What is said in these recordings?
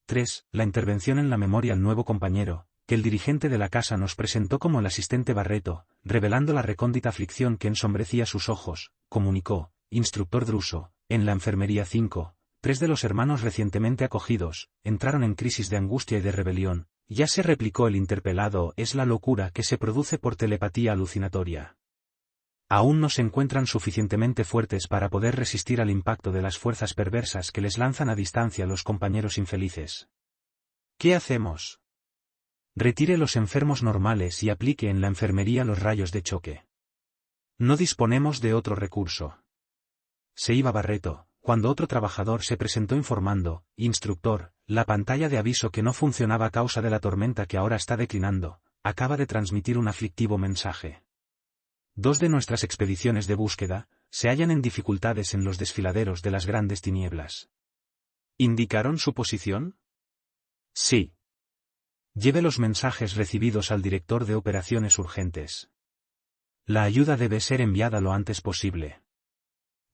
3. La intervención en la memoria al nuevo compañero, que el dirigente de la casa nos presentó como el asistente Barreto, revelando la recóndita aflicción que ensombrecía sus ojos, comunicó, instructor Druso, en la enfermería 5. 3 de los hermanos recientemente acogidos, entraron en crisis de angustia y de rebelión, ya se replicó el interpelado, es la locura que se produce por telepatía alucinatoria. Aún no se encuentran suficientemente fuertes para poder resistir al impacto de las fuerzas perversas que les lanzan a distancia los compañeros infelices. ¿Qué hacemos? Retire los enfermos normales y aplique en la enfermería los rayos de choque. No disponemos de otro recurso. Se iba Barreto, cuando otro trabajador se presentó informando, instructor, la pantalla de aviso que no funcionaba a causa de la tormenta que ahora está declinando, acaba de transmitir un aflictivo mensaje. 2 de nuestras expediciones de búsqueda se hallan en dificultades en los desfiladeros de las grandes tinieblas. ¿Indicaron su posición? Sí. Lleve los mensajes recibidos al director de operaciones urgentes. La ayuda debe ser enviada lo antes posible.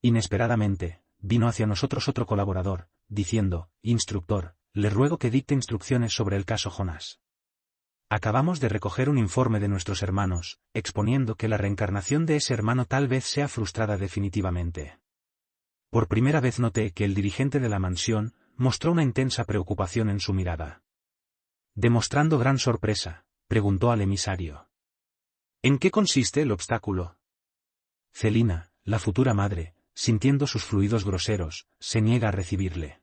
Inesperadamente, vino hacia nosotros otro colaborador, diciendo, instructor, le ruego que dicte instrucciones sobre el caso Jonás. Acabamos de recoger un informe de nuestros hermanos, exponiendo que la reencarnación de ese hermano tal vez sea frustrada definitivamente. Por primera vez noté que el dirigente de la mansión mostró una intensa preocupación en su mirada. Demostrando gran sorpresa, preguntó al emisario. ¿En qué consiste el obstáculo? Celina, la futura madre, sintiendo sus fluidos groseros, se niega a recibirle.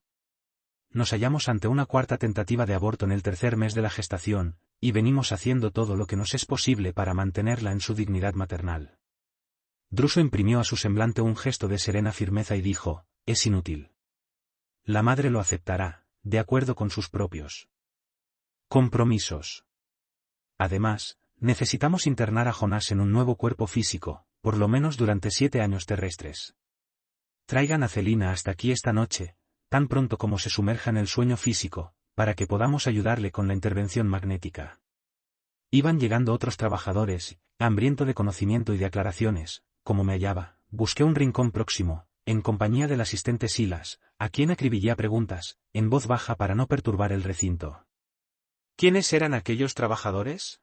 Nos hallamos ante una cuarta tentativa de aborto en el tercer mes de la gestación, y venimos haciendo todo lo que nos es posible para mantenerla en su dignidad maternal. Druso imprimió a su semblante un gesto de serena firmeza y dijo, es inútil. La madre lo aceptará, de acuerdo con sus propios compromisos. Además, necesitamos internar a Jonás en un nuevo cuerpo físico, por lo menos durante 7 años terrestres. Traigan a Celina hasta aquí esta noche, tan pronto como se sumerja en el sueño físico, para que podamos ayudarle con la intervención magnética. Iban llegando otros trabajadores, hambriento de conocimiento y de aclaraciones, como me hallaba, busqué un rincón próximo, en compañía del asistente Silas, a quien acribillé preguntas, en voz baja para no perturbar el recinto. ¿Quiénes eran aquellos trabajadores?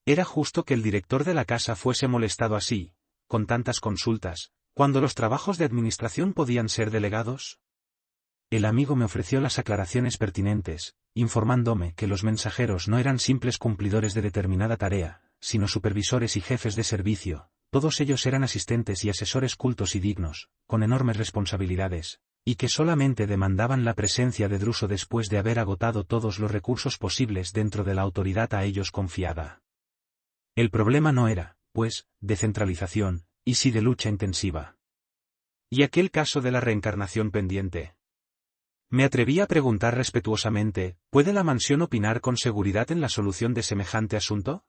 Era justo que el director de la casa fuese molestado así, con tantas consultas, cuando los trabajos de administración podían ser delegados. El amigo me ofreció las aclaraciones pertinentes, informándome que los mensajeros no eran simples cumplidores de determinada tarea, sino supervisores y jefes de servicio, todos ellos eran asistentes y asesores cultos y dignos, con enormes responsabilidades, y que solamente demandaban la presencia de Druso después de haber agotado todos los recursos posibles dentro de la autoridad a ellos confiada. El problema no era, pues, de centralización, y sí de lucha intensiva. ¿Y aquel caso de la reencarnación pendiente? Me atreví a preguntar respetuosamente, ¿puede la mansión opinar con seguridad en la solución de semejante asunto?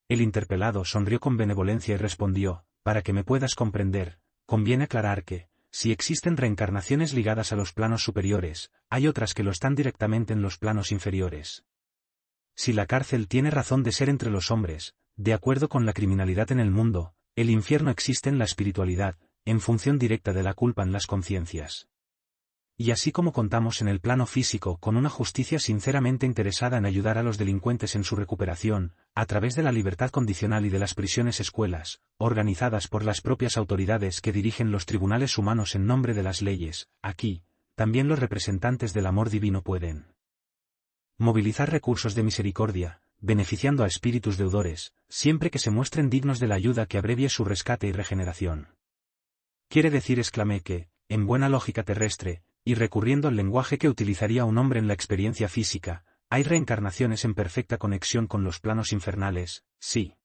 El interpelado sonrió con benevolencia y respondió, para que me puedas comprender, conviene aclarar que, si existen reencarnaciones ligadas a los planos superiores, hay otras que lo están directamente en los planos inferiores. Si la cárcel tiene razón de ser entre los hombres, de acuerdo con la criminalidad en el mundo, el infierno existe en la espiritualidad, en función directa de la culpa en las conciencias. Y así como contamos en el plano físico con una justicia sinceramente interesada en ayudar a los delincuentes en su recuperación, a través de la libertad condicional y de las prisiones escuelas, organizadas por las propias autoridades que dirigen los tribunales humanos en nombre de las leyes, aquí, también los representantes del amor divino pueden movilizar recursos de misericordia, beneficiando a espíritus deudores, siempre que se muestren dignos de la ayuda que abrevie su rescate y regeneración. Quiere decir, exclamé, que, en buena lógica terrestre, y recurriendo al lenguaje que utilizaría un hombre en la experiencia física, hay reencarnaciones en perfecta conexión con los planos infernales, sí.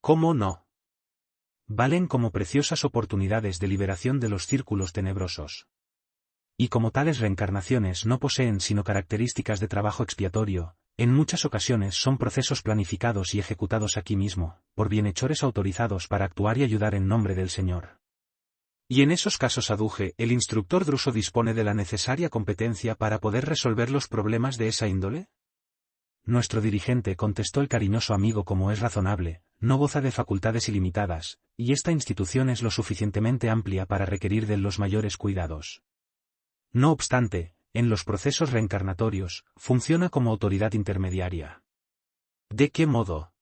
¿Cómo no? Valen como preciosas oportunidades de liberación de los círculos tenebrosos. Y como tales reencarnaciones no poseen sino características de trabajo expiatorio, en muchas ocasiones son procesos planificados y ejecutados aquí mismo, por bienhechores autorizados para actuar y ayudar en nombre del Señor. Y en esos casos, aduje, ¿el instructor Druso dispone de la necesaria competencia para poder resolver los problemas de esa índole? Nuestro dirigente, contestó el cariñoso amigo, como es razonable, no goza de facultades ilimitadas, y esta institución es lo suficientemente amplia para requerir de los mayores cuidados. No obstante, en los procesos reencarnatorios, funciona como autoridad intermediaria. ¿De qué modo?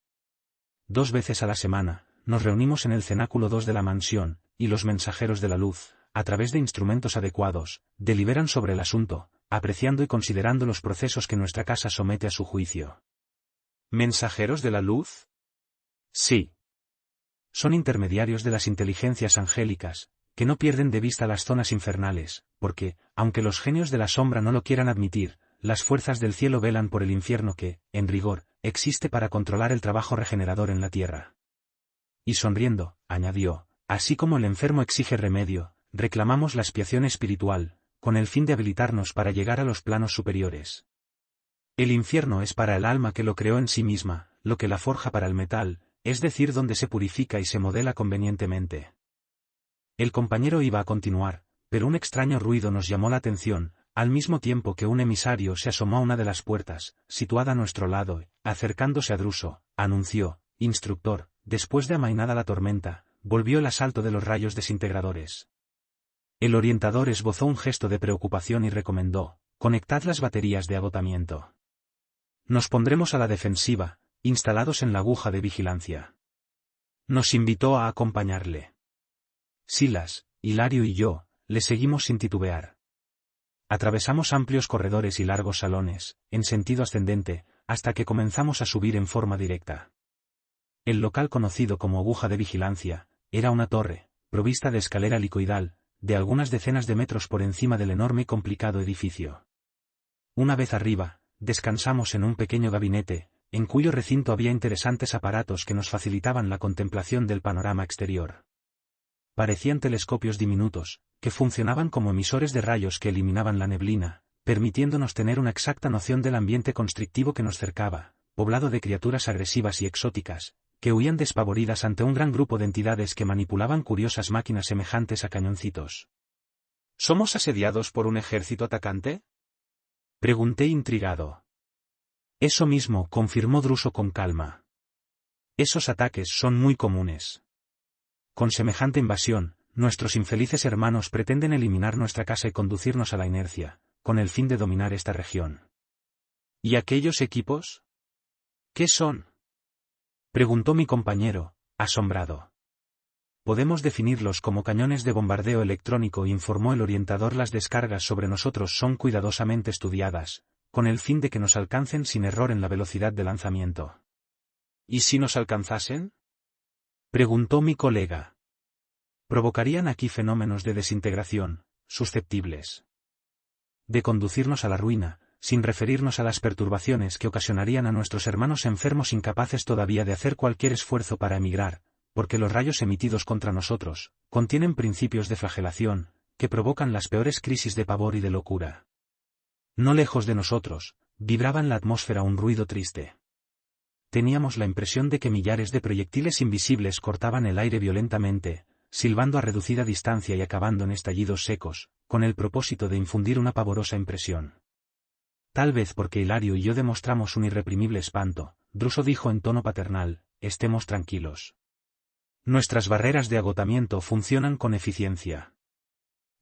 2 veces a la semana, nos reunimos en el cenáculo 2 de la mansión, y los mensajeros de la luz, a través de instrumentos adecuados, deliberan sobre el asunto, apreciando y considerando los procesos que nuestra casa somete a su juicio. ¿Mensajeros de la luz? Sí. Son intermediarios de las inteligencias angélicas, que no pierden de vista las zonas infernales, porque, aunque los genios de la sombra no lo quieran admitir, las fuerzas del cielo velan por el infierno que, en rigor, existe para controlar el trabajo regenerador en la tierra. Y sonriendo, añadió, así como el enfermo exige remedio, reclamamos la expiación espiritual, con el fin de habilitarnos para llegar a los planos superiores. El infierno es para el alma que lo creó en sí misma, lo que la forja para el metal, es decir, donde se purifica y se modela convenientemente. El compañero iba a continuar, pero un extraño ruido nos llamó la atención, al mismo tiempo que un emisario se asomó a una de las puertas, situada a nuestro lado, y, acercándose a Druso, anunció, instructor, después de amainada la tormenta, volvió el asalto de los rayos desintegradores. El orientador esbozó un gesto de preocupación y recomendó, conectad las baterías de agotamiento. Nos pondremos a la defensiva, instalados en la aguja de vigilancia. Nos invitó a acompañarle. Silas, Hilario y yo, le seguimos sin titubear. Atravesamos amplios corredores y largos salones, en sentido ascendente, hasta que comenzamos a subir en forma directa. El local conocido como aguja de vigilancia, era una torre, provista de escalera helicoidal, de algunas decenas de metros por encima del enorme y complicado edificio. Una vez arriba, descansamos en un pequeño gabinete, en cuyo recinto había interesantes aparatos que nos facilitaban la contemplación del panorama exterior. Parecían telescopios diminutos, que funcionaban como emisores de rayos que eliminaban la neblina, permitiéndonos tener una exacta noción del ambiente constrictivo que nos cercaba, poblado de criaturas agresivas y exóticas, que huían despavoridas ante un gran grupo de entidades que manipulaban curiosas máquinas semejantes a cañoncitos. ¿Somos asediados por un ejército atacante? Pregunté intrigado. Eso mismo, confirmó Druso con calma. Esos ataques son muy comunes. Con semejante invasión, nuestros infelices hermanos pretenden eliminar nuestra casa y conducirnos a la inercia, con el fin de dominar esta región. ¿Y aquellos equipos? ¿Qué son? Preguntó mi compañero, asombrado. Podemos definirlos como cañones de bombardeo electrónico, informó el orientador. Las descargas sobre nosotros son cuidadosamente estudiadas, con el fin de que nos alcancen sin error en la velocidad de lanzamiento. ¿Y si nos alcanzasen? Preguntó mi colega. Provocarían aquí fenómenos de desintegración, susceptibles de conducirnos a la ruina, sin referirnos a las perturbaciones que ocasionarían a nuestros hermanos enfermos incapaces todavía de hacer cualquier esfuerzo para emigrar, porque los rayos emitidos contra nosotros contienen principios de flagelación, que provocan las peores crisis de pavor y de locura. No lejos de nosotros, vibraba en la atmósfera un ruido triste. Teníamos la impresión de que millares de proyectiles invisibles cortaban el aire violentamente, silbando a reducida distancia y acabando en estallidos secos, con el propósito de infundir una pavorosa impresión. Tal vez porque Hilario y yo demostramos un irreprimible espanto, Druso dijo en tono paternal, estemos tranquilos. Nuestras barreras de agotamiento funcionan con eficiencia.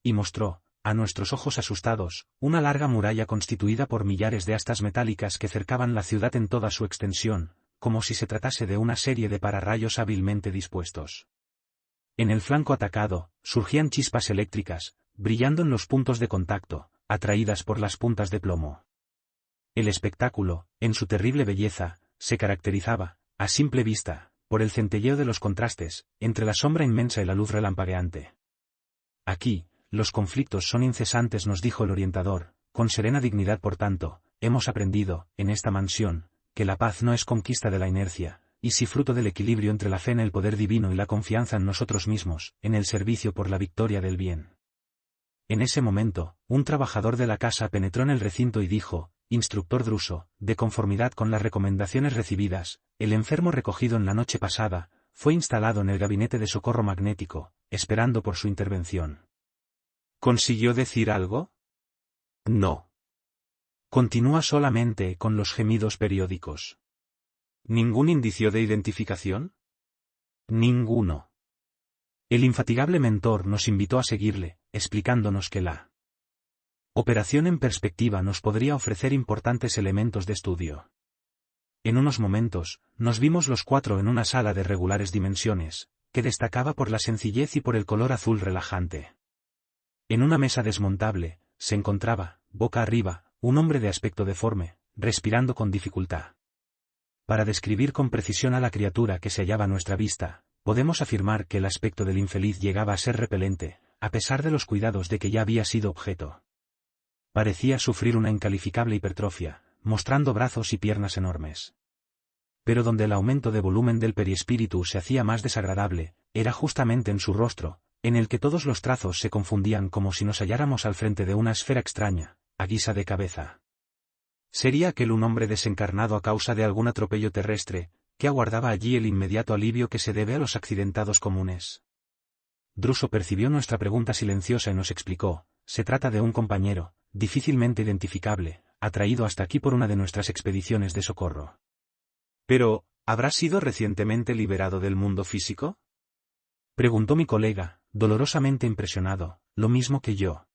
Y mostró, a nuestros ojos asustados, una larga muralla constituida por millares de astas metálicas que cercaban la ciudad en toda su extensión, como si se tratase de una serie de pararrayos hábilmente dispuestos. En el flanco atacado, surgían chispas eléctricas, brillando en los puntos de contacto, atraídas por las puntas de plomo. El espectáculo, en su terrible belleza, se caracterizaba, a simple vista, por el centelleo de los contrastes, entre la sombra inmensa y la luz relampagueante. Aquí, los conflictos son incesantes, nos dijo el orientador, con serena dignidad. Por tanto, hemos aprendido, en esta mansión, que la paz no es conquista de la inercia, y sí fruto del equilibrio entre la fe en el poder divino y la confianza en nosotros mismos, en el servicio por la victoria del bien. En ese momento, un trabajador de la casa penetró en el recinto y dijo, instructor Druso, de conformidad con las recomendaciones recibidas, el enfermo recogido en la noche pasada, fue instalado en el gabinete de socorro magnético, esperando por su intervención. ¿Consiguió decir algo? No. Continúa solamente con los gemidos periódicos. ¿Ningún indicio de identificación? Ninguno. El infatigable mentor nos invitó a seguirle, explicándonos que la operación en perspectiva nos podría ofrecer importantes elementos de estudio. En unos momentos, nos vimos los cuatro en una sala de regulares dimensiones, que destacaba por la sencillez y por el color azul relajante. En una mesa desmontable, se encontraba, boca arriba, un hombre de aspecto deforme, respirando con dificultad. Para describir con precisión a la criatura que se hallaba a nuestra vista, podemos afirmar que el aspecto del infeliz llegaba a ser repelente, a pesar de los cuidados de que ya había sido objeto. Parecía sufrir una incalificable hipertrofia, mostrando brazos y piernas enormes. Pero donde el aumento de volumen del perispíritu se hacía más desagradable, era justamente en su rostro, en el que todos los trazos se confundían como si nos halláramos al frente de una esfera extraña, a guisa de cabeza. ¿Sería aquel un hombre desencarnado a causa de algún atropello terrestre, que aguardaba allí el inmediato alivio que se debe a los accidentados comunes? Druso percibió nuestra pregunta silenciosa y nos explicó: se trata de un compañero, difícilmente identificable, atraído hasta aquí por una de nuestras expediciones de socorro. Pero, ¿habrá sido recientemente liberado del mundo físico?, preguntó mi colega, dolorosamente impresionado, lo mismo que yo.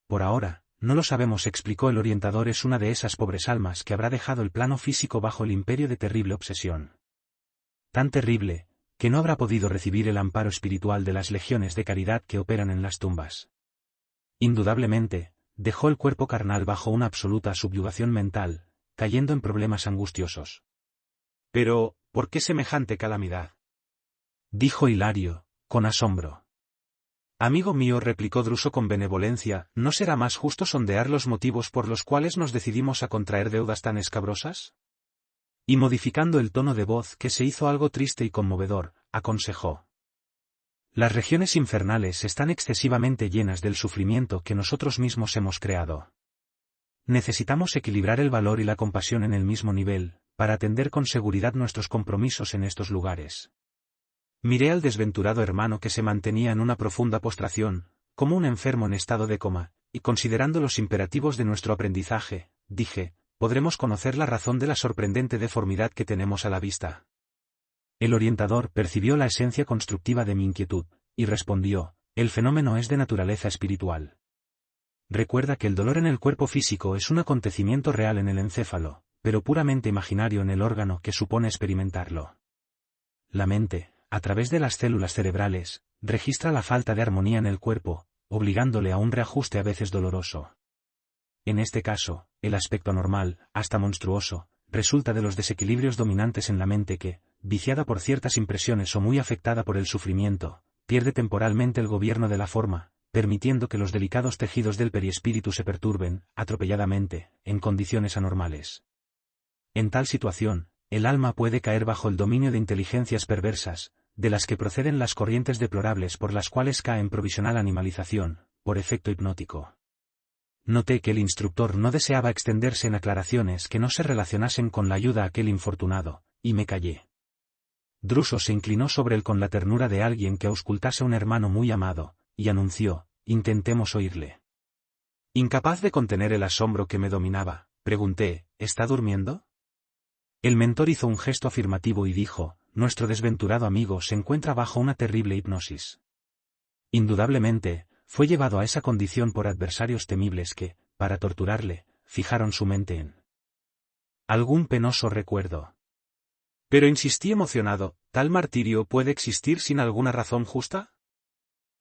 Por ahora, no lo sabemos, explicó el orientador. Es una de esas pobres almas que habrá dejado el plano físico bajo el imperio de terrible obsesión. Tan terrible, que no habrá podido recibir el amparo espiritual de las legiones de caridad que operan en las tumbas. Indudablemente, dejó el cuerpo carnal bajo una absoluta subyugación mental, cayendo en problemas angustiosos. Pero, ¿por qué semejante calamidad?, dijo Hilario, con asombro. Amigo mío, replicó Druso con benevolencia, ¿no será más justo sondear los motivos por los cuales nos decidimos a contraer deudas tan escabrosas? Y modificando el tono de voz, que se hizo algo triste y conmovedor, aconsejó: las regiones infernales están excesivamente llenas del sufrimiento que nosotros mismos hemos creado. Necesitamos equilibrar el valor y la compasión en el mismo nivel, para atender con seguridad nuestros compromisos en estos lugares. Miré al desventurado hermano que se mantenía en una profunda postración, como un enfermo en estado de coma, y considerando los imperativos de nuestro aprendizaje, dije: podremos conocer la razón de la sorprendente deformidad que tenemos a la vista. El orientador percibió la esencia constructiva de mi inquietud, y respondió: el fenómeno es de naturaleza espiritual. Recuerda que el dolor en el cuerpo físico es un acontecimiento real en el encéfalo, pero puramente imaginario en el órgano que supone experimentarlo. La mente, a través de las células cerebrales, registra la falta de armonía en el cuerpo, obligándole a un reajuste a veces doloroso. En este caso, el aspecto anormal, hasta monstruoso, resulta de los desequilibrios dominantes en la mente que, viciada por ciertas impresiones o muy afectada por el sufrimiento, pierde temporalmente el gobierno de la forma, permitiendo que los delicados tejidos del perispíritu se perturben, atropelladamente, en condiciones anormales. En tal situación, el alma puede caer bajo el dominio de inteligencias perversas, de las que proceden las corrientes deplorables por las cuales cae en provisional animalización, por efecto hipnótico. Noté que el instructor no deseaba extenderse en aclaraciones que no se relacionasen con la ayuda a aquel infortunado, y me callé. Druso se inclinó sobre él con la ternura de alguien que auscultase a un hermano muy amado, y anunció: intentemos oírle. Incapaz de contener el asombro que me dominaba, pregunté: ¿está durmiendo? El mentor hizo un gesto afirmativo y dijo: nuestro desventurado amigo se encuentra bajo una terrible hipnosis. Indudablemente, fue llevado a esa condición por adversarios temibles que, para torturarle, fijaron su mente en algún penoso recuerdo. Pero insistí emocionado: ¿tal martirio puede existir sin alguna razón justa?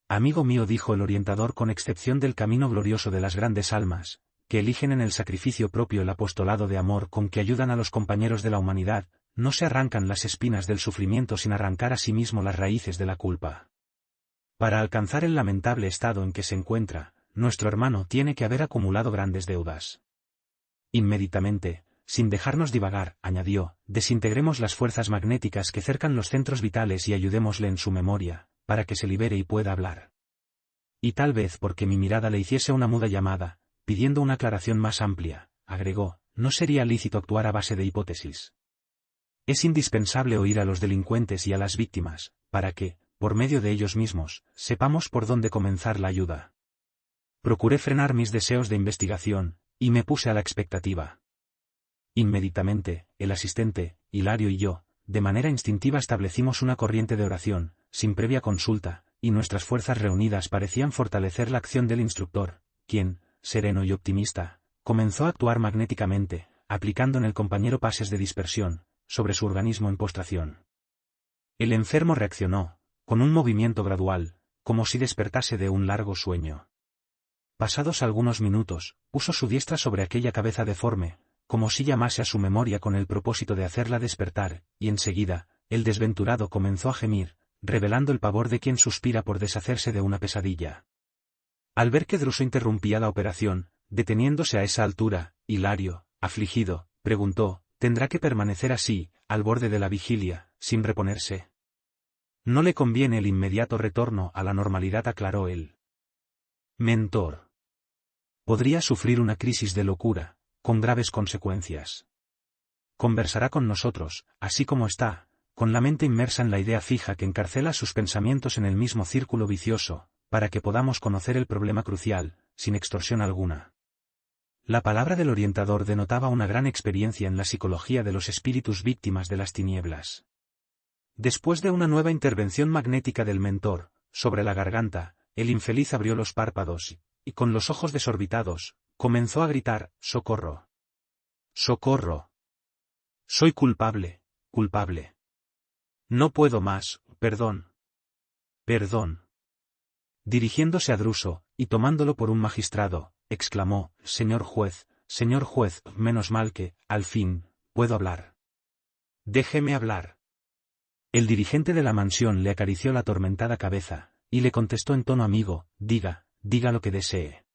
Amigo mío, dijo el orientador, con excepción del camino glorioso de las grandes almas, que eligen en el sacrificio propio el apostolado de amor con que ayudan a los compañeros de la humanidad, no se arrancan las espinas del sufrimiento sin arrancar a sí mismo las raíces de la culpa. Para alcanzar el lamentable estado en que se encuentra, nuestro hermano tiene que haber acumulado grandes deudas. Inmediatamente, sin dejarnos divagar, añadió: desintegremos las fuerzas magnéticas que cercan los centros vitales y ayudémosle en su memoria, para que se libere y pueda hablar. Y tal vez porque mi mirada le hiciese una muda llamada, pidiendo una aclaración más amplia, agregó: no sería lícito actuar a base de hipótesis. Es indispensable oír a los delincuentes y a las víctimas, para que, por medio de ellos mismos, sepamos por dónde comenzar la ayuda. Procuré frenar mis deseos de investigación, y me puse a la expectativa. Inmediatamente, el asistente, Hilario y yo, de manera instintiva establecimos una corriente de oración, sin previa consulta, y nuestras fuerzas reunidas parecían fortalecer la acción del instructor, quien, sereno y optimista, comenzó a actuar magnéticamente, aplicando en el compañero pases de dispersión, sobre su organismo en postración. El enfermo reaccionó, con un movimiento gradual, como si despertase de un largo sueño. Pasados algunos minutos, puso su diestra sobre aquella cabeza deforme, como si llamase a su memoria con el propósito de hacerla despertar, y enseguida, el desventurado comenzó a gemir, revelando el pavor de quien suspira por deshacerse de una pesadilla. Al ver que Druso interrumpía la operación, deteniéndose a esa altura, Hilario, afligido, preguntó, ¿tendrá que permanecer así, al borde de la vigilia, sin reponerse? No le conviene el inmediato retorno a la normalidad, aclaró el mentor. Podría sufrir una crisis de locura, con graves consecuencias. Conversará con nosotros, así como está, con la mente inmersa en la idea fija que encarcela sus pensamientos en el mismo círculo vicioso, para que podamos conocer el problema crucial, sin extorsión alguna. La palabra del orientador denotaba una gran experiencia en la psicología de los espíritus víctimas de las tinieblas. Después de una nueva intervención magnética del mentor, sobre la garganta, el infeliz abrió los párpados, y con los ojos desorbitados, comenzó a gritar, ¡socorro! ¡Socorro! Soy culpable, culpable. No puedo más, perdón. Perdón. Dirigiéndose a Druso, y tomándolo por un magistrado, exclamó, señor juez, menos mal que, al fin, puedo hablar. Déjeme hablar. El dirigente de la mansión le acarició la atormentada cabeza, y le contestó en tono amigo, diga lo que desee.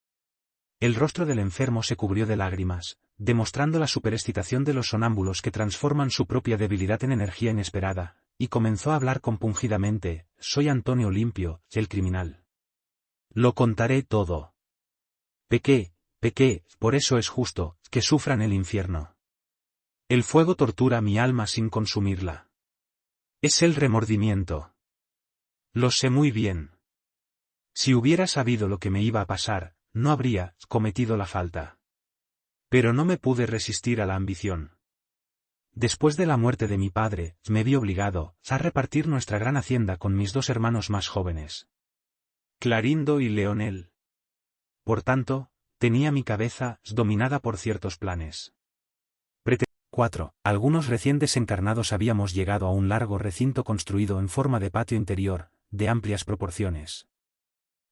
El rostro del enfermo se cubrió de lágrimas, demostrando la superexcitación de los sonámbulos que transforman su propia debilidad en energía inesperada, y comenzó a hablar compungidamente, soy Antonio Limpio, el criminal. Lo contaré todo. Pequé, por eso es justo, que sufran el infierno. El fuego tortura mi alma sin consumirla. Es el remordimiento. Lo sé muy bien. Si hubiera sabido lo que me iba a pasar, no habría cometido la falta. Pero no me pude resistir a la ambición. Después de la muerte de mi padre, me vi obligado a repartir nuestra gran hacienda con mis dos hermanos más jóvenes, Clarindo y Leonel. Por tanto, tenía mi cabeza dominada por ciertos planes. 4. Algunos recién desencarnados habíamos llegado a un largo recinto construido en forma de patio interior, de amplias proporciones.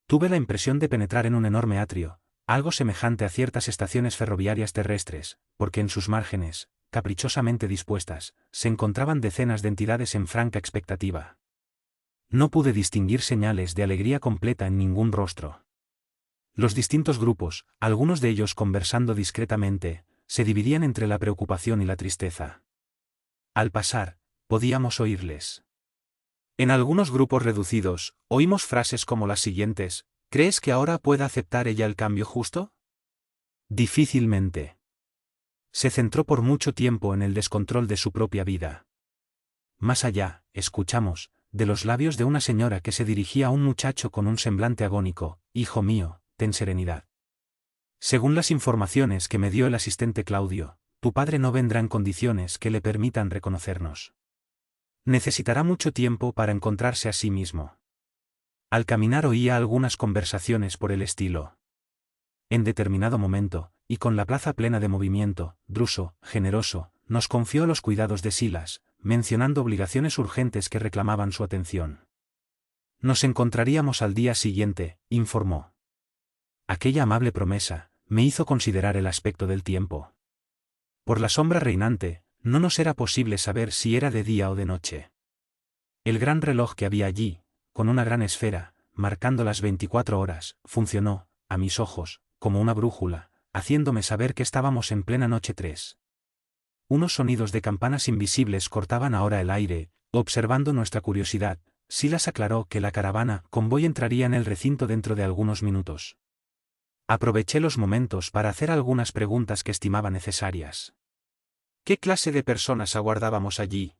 Tuve la impresión de penetrar en un enorme atrio, algo semejante a ciertas estaciones ferroviarias terrestres, porque en sus márgenes, caprichosamente dispuestas, se encontraban decenas de entidades en franca expectativa. No pude distinguir señales de alegría completa en ningún rostro. Los distintos grupos, algunos de ellos conversando discretamente, se dividían entre la preocupación y la tristeza. Al pasar, podíamos oírles. En algunos grupos reducidos, oímos frases como las siguientes: ¿crees que ahora pueda aceptar ella el cambio justo? Difícilmente. Se centró por mucho tiempo en el descontrol de su propia vida. Más allá, escuchamos, de los labios de una señora que se dirigía a un muchacho con un semblante agónico, hijo mío, ten serenidad. Según las informaciones que me dio el asistente Claudio, tu padre no vendrá en condiciones que le permitan reconocernos. Necesitará mucho tiempo para encontrarse a sí mismo. Al caminar oía algunas conversaciones por el estilo. En determinado momento, y con la plaza plena de movimiento, Druso, generoso, nos confió los cuidados de Silas, mencionando obligaciones urgentes que reclamaban su atención. Nos encontraríamos al día siguiente, informó. Aquella amable promesa me hizo considerar el aspecto del tiempo. Por la sombra reinante, no nos era posible saber si era de día o de noche. El gran reloj que había allí, con una gran esfera, marcando las 24 horas, funcionó, a mis ojos, como una brújula, haciéndome saber que estábamos en plena noche 3. Unos sonidos de campanas invisibles cortaban ahora el aire. Observando nuestra curiosidad, Silas aclaró que la caravana convoy entraría en el recinto dentro de algunos minutos. Aproveché los momentos para hacer algunas preguntas que estimaba necesarias. ¿Qué clase de personas aguardábamos allí?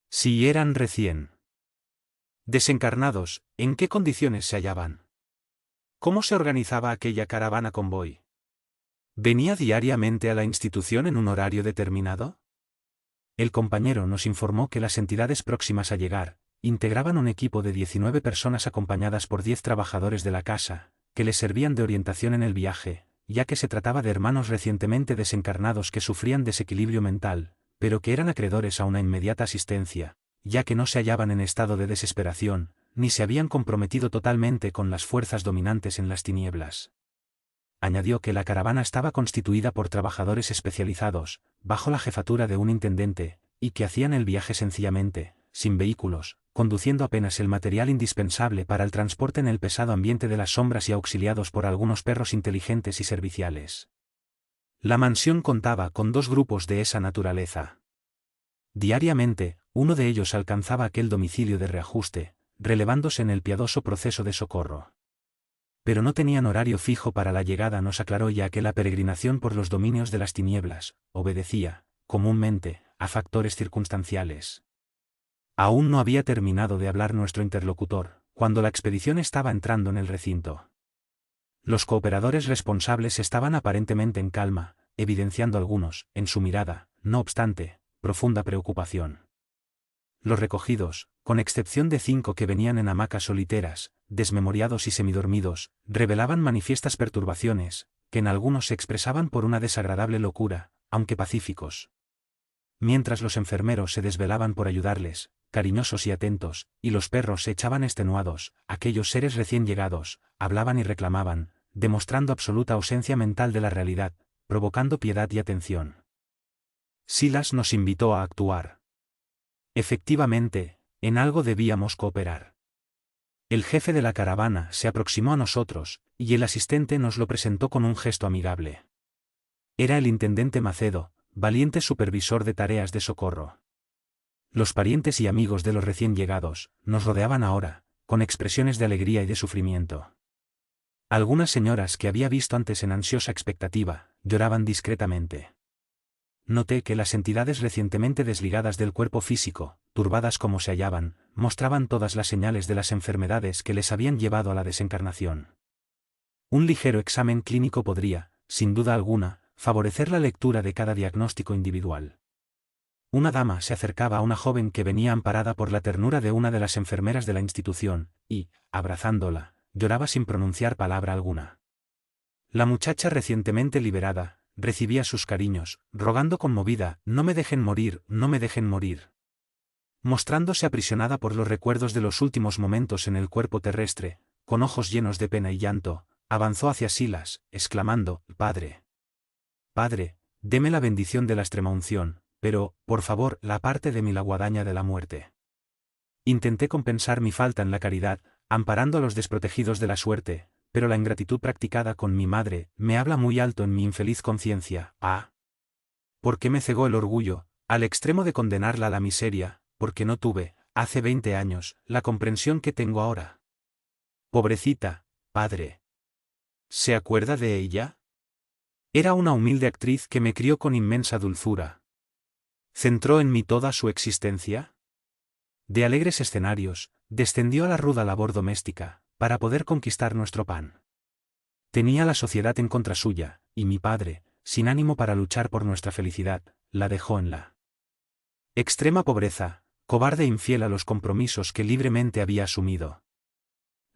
Si eran recién desencarnados, ¿en qué condiciones se hallaban? ¿Cómo se organizaba aquella caravana convoy? ¿Venía diariamente a la institución en un horario determinado? El compañero nos informó que las entidades próximas a llegar integraban un equipo de 19 personas acompañadas por 10 trabajadores de la casa, que les servían de orientación en el viaje, ya que se trataba de hermanos recientemente desencarnados que sufrían desequilibrio mental, pero que eran acreedores a una inmediata asistencia, ya que no se hallaban en estado de desesperación, ni se habían comprometido totalmente con las fuerzas dominantes en las tinieblas. Añadió que la caravana estaba constituida por trabajadores especializados, bajo la jefatura de un intendente, y que hacían el viaje sencillamente, sin vehículos, conduciendo apenas el material indispensable para el transporte en el pesado ambiente de las sombras y auxiliados por algunos perros inteligentes y serviciales. La mansión contaba con 2 grupos de esa naturaleza. Diariamente, uno de ellos alcanzaba aquel domicilio de reajuste, relevándose en el piadoso proceso de socorro. Pero no tenían horario fijo para la llegada, nos aclaró, ya que la peregrinación por los dominios de las tinieblas obedecía, comúnmente, a factores circunstanciales. Aún no había terminado de hablar nuestro interlocutor, cuando la expedición estaba entrando en el recinto. Los cooperadores responsables estaban aparentemente en calma, evidenciando algunos, en su mirada, no obstante, profunda preocupación. Los recogidos, con excepción de 5 que venían en hamacas soliteras, desmemoriados y semidormidos, revelaban manifiestas perturbaciones, que en algunos se expresaban por una desagradable locura, aunque pacíficos. Mientras los enfermeros se desvelaban por ayudarles, cariñosos y atentos, y los perros se echaban extenuados, aquellos seres recién llegados, hablaban y reclamaban, demostrando absoluta ausencia mental de la realidad, provocando piedad y atención. Silas nos invitó a actuar. Efectivamente, en algo debíamos cooperar. El jefe de la caravana se aproximó a nosotros, y el asistente nos lo presentó con un gesto amigable. Era el intendente Macedo, valiente supervisor de tareas de socorro. Los parientes y amigos de los recién llegados nos rodeaban ahora, con expresiones de alegría y de sufrimiento. Algunas señoras que había visto antes en ansiosa expectativa, lloraban discretamente. Noté que las entidades recientemente desligadas del cuerpo físico, turbadas como se hallaban, mostraban todas las señales de las enfermedades que les habían llevado a la desencarnación. Un ligero examen clínico podría, sin duda alguna, favorecer la lectura de cada diagnóstico individual. Una dama se acercaba a una joven que venía amparada por la ternura de una de las enfermeras de la institución, y, abrazándola, lloraba sin pronunciar palabra alguna. La muchacha recientemente liberada, recibía sus cariños, rogando conmovida, no me dejen morir, no me dejen morir. Mostrándose aprisionada por los recuerdos de los últimos momentos en el cuerpo terrestre, con ojos llenos de pena y llanto, avanzó hacia Silas, exclamando, Padre. Padre, deme la bendición de la extremaunción, pero, por favor, la parte de mí la guadaña de la muerte. Intenté compensar mi falta en la caridad, amparando a los desprotegidos de la suerte, pero la ingratitud practicada con mi madre me habla muy alto en mi infeliz conciencia. ¿Por qué me cegó el orgullo, al extremo de condenarla a la miseria, porque no tuve, hace 20 años, la comprensión que tengo ahora? Pobrecita, padre. ¿Se acuerda de ella? Era una humilde actriz que me crió con inmensa dulzura. ¿Centró en mí toda su existencia? De alegres escenarios, descendió a la ruda labor doméstica, para poder conquistar nuestro pan. Tenía la sociedad en contra suya, y mi padre, sin ánimo para luchar por nuestra felicidad, la dejó en la extrema pobreza, cobarde e infiel a los compromisos que libremente había asumido.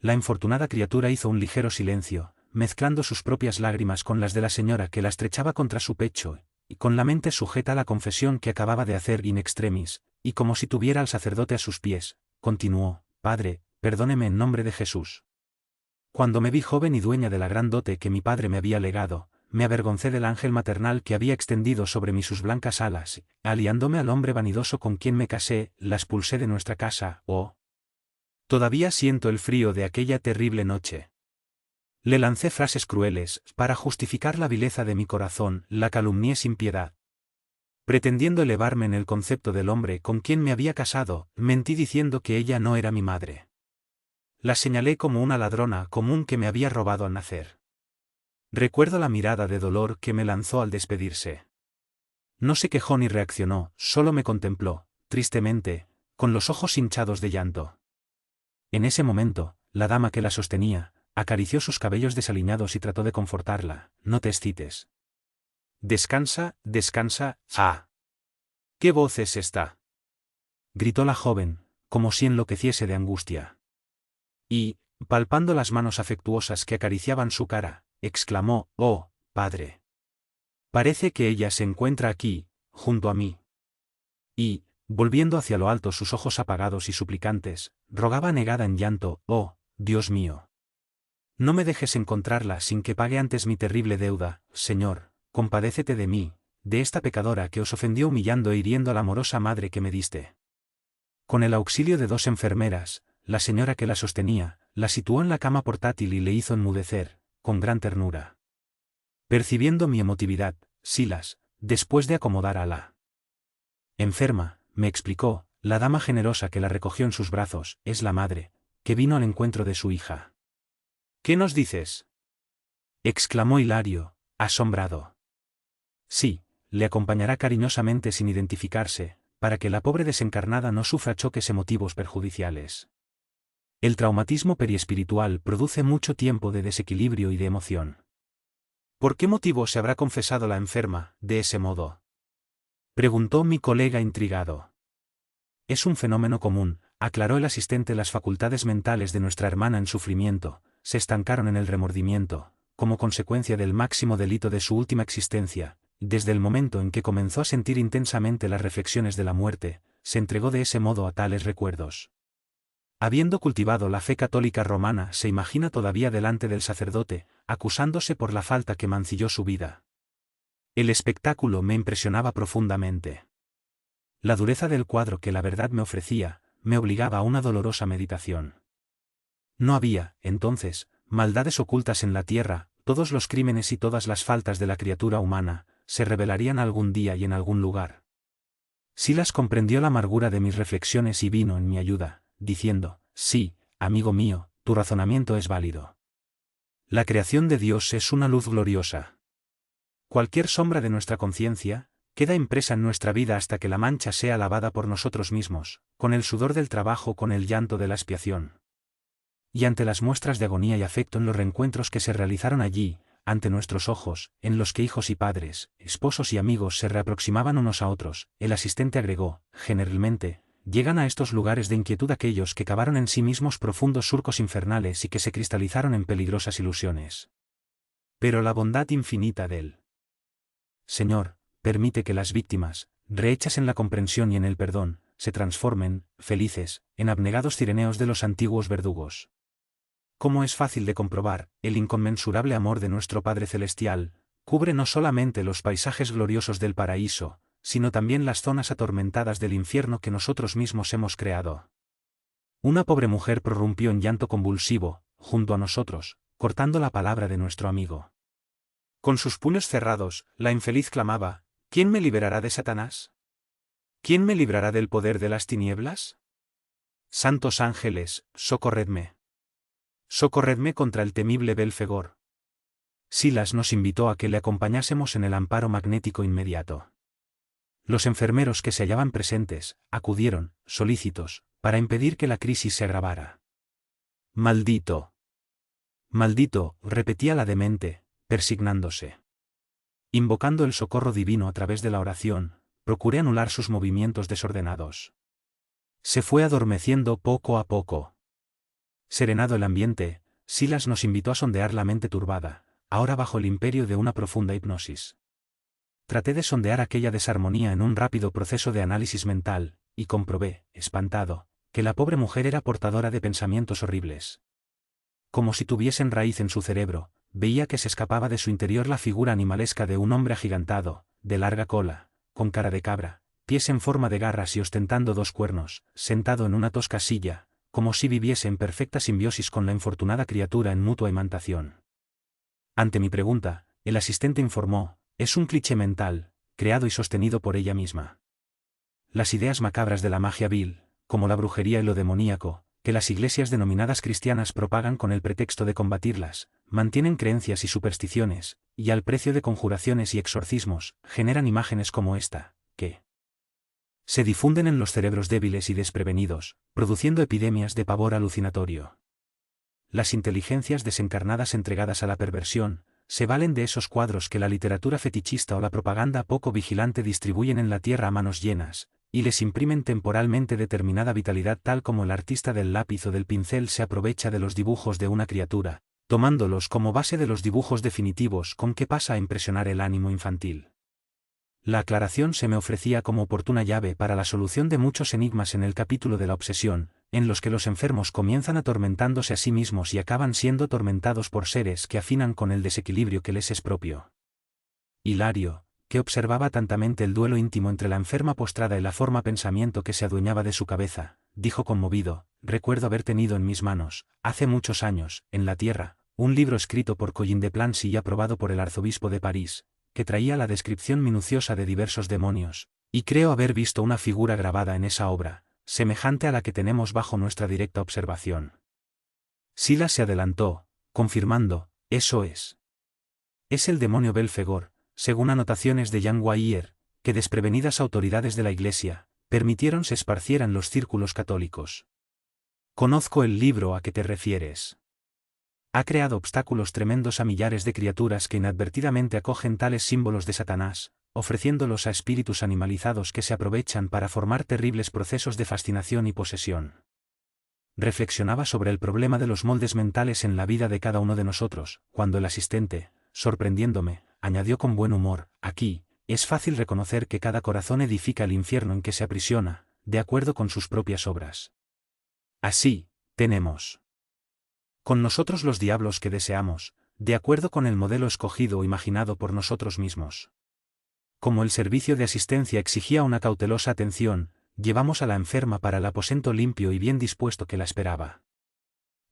La infortunada criatura hizo un ligero silencio, mezclando sus propias lágrimas con las de la señora que la estrechaba contra su pecho, y con la mente sujeta a la confesión que acababa de hacer in extremis, y como si tuviera al sacerdote a sus pies, continuó, Padre, perdóneme en nombre de Jesús. Cuando me vi joven y dueña de la gran dote que mi padre me había legado, me avergoncé del ángel maternal que había extendido sobre mí sus blancas alas, y, aliándome al hombre vanidoso con quien me casé, la expulsé de nuestra casa, Todavía siento el frío de aquella terrible noche. Le lancé frases crueles, para justificar la vileza de mi corazón, la calumnié sin piedad. Pretendiendo elevarme en el concepto del hombre con quien me había casado, mentí diciendo que ella no era mi madre. La señalé como una ladrona común que me había robado al nacer. Recuerdo la mirada de dolor que me lanzó al despedirse. No se quejó ni reaccionó, solo me contempló, tristemente, con los ojos hinchados de llanto. En ese momento, la dama que la sostenía, acarició sus cabellos desaliñados y trató de confortarla. No te excites. Descansa, descansa. ¿Qué voz es esta? Gritó la joven, como si enloqueciese de angustia. Y, palpando las manos afectuosas que acariciaban su cara, exclamó, padre. Parece que ella se encuentra aquí, junto a mí. Y, volviendo hacia lo alto sus ojos apagados y suplicantes, rogaba negada en llanto, oh, Dios mío. No me dejes encontrarla sin que pague antes mi terrible deuda, Señor, compadécete de mí, de esta pecadora que os ofendió humillando e hiriendo a la amorosa madre que me diste. Con el auxilio de 2 enfermeras, la señora que la sostenía, la situó en la cama portátil y le hizo enmudecer, con gran ternura. Percibiendo mi emotividad, Silas, después de acomodar a la enferma, me explicó, la dama generosa que la recogió en sus brazos, es la madre, que vino al encuentro de su hija. ¿Qué nos dices?, exclamó Hilario, asombrado. Sí, le acompañará cariñosamente sin identificarse, para que la pobre desencarnada no sufra choques emotivos perjudiciales. El traumatismo periespiritual produce mucho tiempo de desequilibrio y de emoción. ¿Por qué motivo se habrá confesado la enferma, de ese modo?, preguntó mi colega intrigado. Es un fenómeno común, aclaró el asistente. Las facultades mentales de nuestra hermana en sufrimiento se estancaron en el remordimiento, como consecuencia del máximo delito de su última existencia. Desde el momento en que comenzó a sentir intensamente las reflexiones de la muerte, se entregó de ese modo a tales recuerdos. Habiendo cultivado la fe católica romana, se imagina todavía delante del sacerdote, acusándose por la falta que mancilló su vida. El espectáculo me impresionaba profundamente. La dureza del cuadro que la verdad me ofrecía, me obligaba a una dolorosa meditación. No había, entonces, maldades ocultas en la tierra, todos los crímenes y todas las faltas de la criatura humana, se revelarían algún día y en algún lugar. Silas comprendió la amargura de mis reflexiones y vino en mi ayuda, diciendo, sí, amigo mío, tu razonamiento es válido. La creación de Dios es una luz gloriosa. Cualquier sombra de nuestra conciencia, queda impresa en nuestra vida hasta que la mancha sea lavada por nosotros mismos, con el sudor del trabajo, con el llanto de la expiación. Y ante las muestras de agonía y afecto en los reencuentros que se realizaron allí, ante nuestros ojos, en los que hijos y padres, esposos y amigos se reaproximaban unos a otros, el asistente agregó, generalmente, llegan a estos lugares de inquietud aquellos que cavaron en sí mismos profundos surcos infernales y que se cristalizaron en peligrosas ilusiones. Pero la bondad infinita del Señor permite que las víctimas, rehechas en la comprensión y en el perdón, se transformen, felices, en abnegados cireneos de los antiguos verdugos. Como es fácil de comprobar, el inconmensurable amor de nuestro Padre Celestial cubre no solamente los paisajes gloriosos del paraíso, sino también las zonas atormentadas del infierno que nosotros mismos hemos creado. Una pobre mujer prorrumpió en llanto convulsivo, junto a nosotros, cortando la palabra de nuestro amigo. Con sus puños cerrados, la infeliz clamaba, ¿quién me liberará de Satanás? ¿Quién me librará del poder de las tinieblas? Santos ángeles, socorredme. Socorredme contra el temible Belfegor. Silas nos invitó a que le acompañásemos en el amparo magnético inmediato. Los enfermeros que se hallaban presentes, acudieron, solícitos, para impedir que la crisis se agravara. Maldito. Maldito, repetía la demente, persignándose. Invocando el socorro divino a través de la oración, procuré anular sus movimientos desordenados. Se fue adormeciendo poco a poco. Serenado el ambiente, Silas nos invitó a sondear la mente turbada, ahora bajo el imperio de una profunda hipnosis. Traté de sondear aquella desarmonía en un rápido proceso de análisis mental, y comprobé, espantado, que la pobre mujer era portadora de pensamientos horribles. Como si tuviesen raíz en su cerebro, veía que se escapaba de su interior la figura animalesca de un hombre agigantado, de larga cola, con cara de cabra, pies en forma de garras y ostentando 2 cuernos, sentado en una tosca silla, como si viviese en perfecta simbiosis con la infortunada criatura en mutua imantación. Ante mi pregunta, el asistente informó, es un cliché mental, creado y sostenido por ella misma. Las ideas macabras de la magia vil, como la brujería y lo demoníaco, que las iglesias denominadas cristianas propagan con el pretexto de combatirlas, mantienen creencias y supersticiones, y al precio de conjuraciones y exorcismos, generan imágenes como esta, que se difunden en los cerebros débiles y desprevenidos, produciendo epidemias de pavor alucinatorio. Las inteligencias desencarnadas entregadas a la perversión, se valen de esos cuadros que la literatura fetichista o la propaganda poco vigilante distribuyen en la tierra a manos llenas, y les imprimen temporalmente determinada vitalidad tal como el artista del lápiz o del pincel se aprovecha de los dibujos de una criatura, tomándolos como base de los dibujos definitivos con que pasa a impresionar el ánimo infantil. La aclaración se me ofrecía como oportuna llave para la solución de muchos enigmas en el capítulo de la obsesión, en los que los enfermos comienzan atormentándose a sí mismos y acaban siendo atormentados por seres que afinan con el desequilibrio que les es propio. Hilario, que observaba atentamente el duelo íntimo entre la enferma postrada y la forma pensamiento que se adueñaba de su cabeza, dijo conmovido: recuerdo haber tenido en mis manos, hace muchos años, en la tierra, un libro escrito por Coyin de Plancy y aprobado por el arzobispo de París, que traía la descripción minuciosa de diversos demonios, y creo haber visto una figura grabada en esa obra, semejante a la que tenemos bajo nuestra directa observación. Silas se adelantó, confirmando: eso es. Es el demonio Belfegor, según anotaciones de Jan Guaier, que desprevenidas autoridades de la Iglesia permitieron se esparciera en los círculos católicos. Conozco el libro a que te refieres. Ha creado obstáculos tremendos a millares de criaturas que inadvertidamente acogen tales símbolos de Satanás, ofreciéndolos a espíritus animalizados que se aprovechan para formar terribles procesos de fascinación y posesión. Reflexionaba sobre el problema de los moldes mentales en la vida de cada uno de nosotros, cuando el asistente, sorprendiéndome, añadió con buen humor: aquí, es fácil reconocer que cada corazón edifica el infierno en que se aprisiona, de acuerdo con sus propias obras. Así, tenemos con nosotros los diablos que deseamos, de acuerdo con el modelo escogido o imaginado por nosotros mismos. Como el servicio de asistencia exigía una cautelosa atención, llevamos a la enferma para el aposento limpio y bien dispuesto que la esperaba.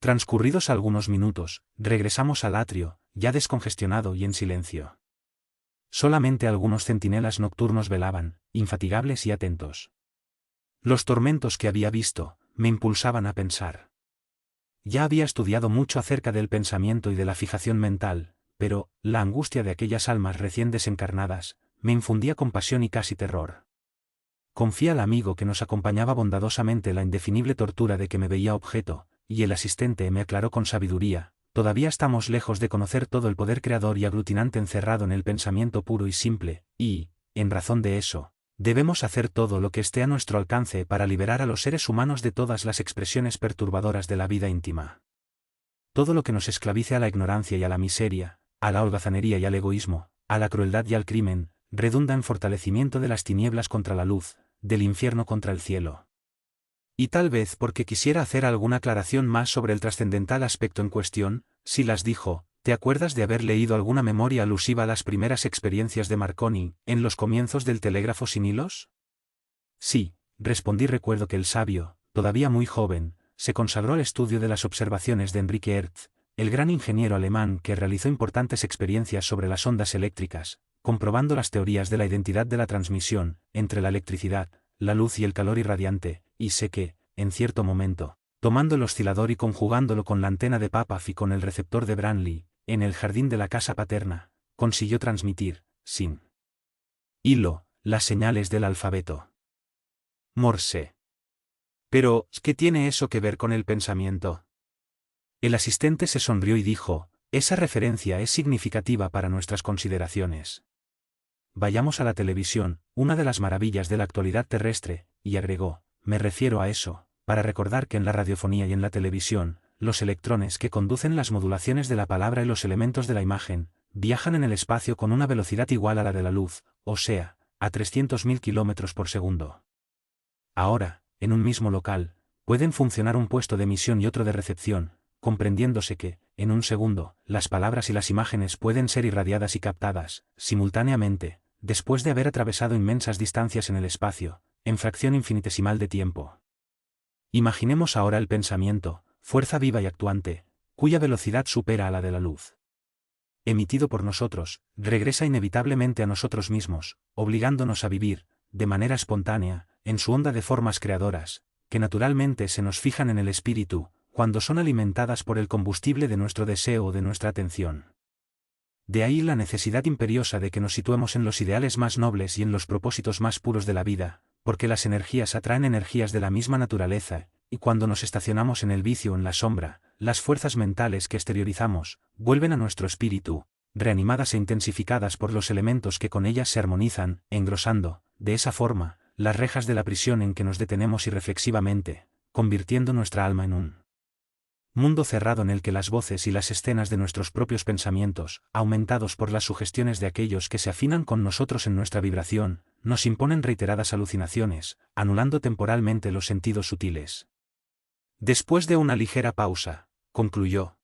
Transcurridos algunos minutos, regresamos al atrio, ya descongestionado y en silencio. Solamente algunos centinelas nocturnos velaban, infatigables y atentos. Los tormentos que había visto, me impulsaban a pensar. Ya había estudiado mucho acerca del pensamiento y de la fijación mental, pero la angustia de aquellas almas recién desencarnadas me infundía compasión y casi terror. Confía al amigo que nos acompañaba bondadosamente la indefinible tortura de que me veía objeto, y el asistente me aclaró con sabiduría: todavía estamos lejos de conocer todo el poder creador y aglutinante encerrado en el pensamiento puro y simple, y, en razón de eso, debemos hacer todo lo que esté a nuestro alcance para liberar a los seres humanos de todas las expresiones perturbadoras de la vida íntima. Todo lo que nos esclavice a la ignorancia y a la miseria, a la holgazanería y al egoísmo, a la crueldad y al crimen, redunda en fortalecimiento de las tinieblas contra la luz, del infierno contra el cielo. Y tal vez porque quisiera hacer alguna aclaración más sobre el trascendental aspecto en cuestión, Silas dijo: ¿te acuerdas de haber leído alguna memoria alusiva a las primeras experiencias de Marconi, en los comienzos del telégrafo sin hilos? Sí, respondí. Recuerdo que el sabio, todavía muy joven, se consagró al estudio de las observaciones de Enrique Hertz, el gran ingeniero alemán que realizó importantes experiencias sobre las ondas eléctricas, comprobando las teorías de la identidad de la transmisión, entre la electricidad, la luz y el calor irradiante, y sé que, en cierto momento, tomando el oscilador y conjugándolo con la antena de Papaf y con el receptor de Branly, en el jardín de la casa paterna, consiguió transmitir, sin hilo, las señales del alfabeto Morse. Pero, ¿qué tiene eso que ver con el pensamiento? El asistente se sonrió y dijo: esa referencia es significativa para nuestras consideraciones. Vayamos a la televisión, una de las maravillas de la actualidad terrestre, y agregó: me refiero a eso, para recordar que en la radiofonía y en la televisión, los electrones que conducen las modulaciones de la palabra y los elementos de la imagen, viajan en el espacio con una velocidad igual a la de la luz, o sea, a 300.000 kilómetros por segundo. Ahora, en un mismo local, pueden funcionar un puesto de emisión y otro de recepción, comprendiéndose que, en un segundo, las palabras y las imágenes pueden ser irradiadas y captadas, simultáneamente, después de haber atravesado inmensas distancias en el espacio, en fracción infinitesimal de tiempo. Imaginemos ahora el pensamiento, fuerza viva y actuante, cuya velocidad supera a la de la luz. Emitido por nosotros, regresa inevitablemente a nosotros mismos, obligándonos a vivir, de manera espontánea, en su onda de formas creadoras, que naturalmente se nos fijan en el espíritu, cuando son alimentadas por el combustible de nuestro deseo o de nuestra atención. De ahí la necesidad imperiosa de que nos situemos en los ideales más nobles y en los propósitos más puros de la vida, porque las energías atraen energías de la misma naturaleza, y cuando nos estacionamos en el vicio o en la sombra, las fuerzas mentales que exteriorizamos, vuelven a nuestro espíritu, reanimadas e intensificadas por los elementos que con ellas se armonizan, engrosando, de esa forma, las rejas de la prisión en que nos detenemos irreflexivamente, convirtiendo nuestra alma en un Mundo cerrado en el que las voces y las escenas de nuestros propios pensamientos, aumentados por las sugestiones de aquellos que se afinan con nosotros en nuestra vibración, nos imponen reiteradas alucinaciones, anulando temporalmente los sentidos sutiles. Después de una ligera pausa, concluyó.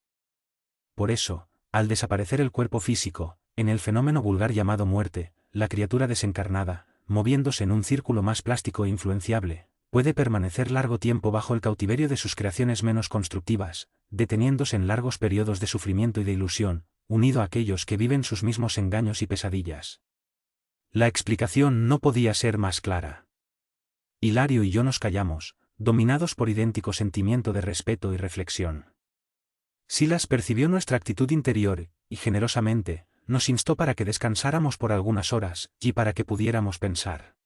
Por eso, al desaparecer el cuerpo físico, en el fenómeno vulgar llamado muerte, la criatura desencarnada, moviéndose en un círculo más plástico e influenciable, puede permanecer largo tiempo bajo el cautiverio de sus creaciones menos constructivas, deteniéndose en largos periodos de sufrimiento y de ilusión, unido a aquellos que viven sus mismos engaños y pesadillas. La explicación no podía ser más clara. Hilario y yo nos callamos, dominados por idéntico sentimiento de respeto y reflexión. Silas percibió nuestra actitud interior, y generosamente, nos instó para que descansáramos por algunas horas, y para que pudiéramos pensar.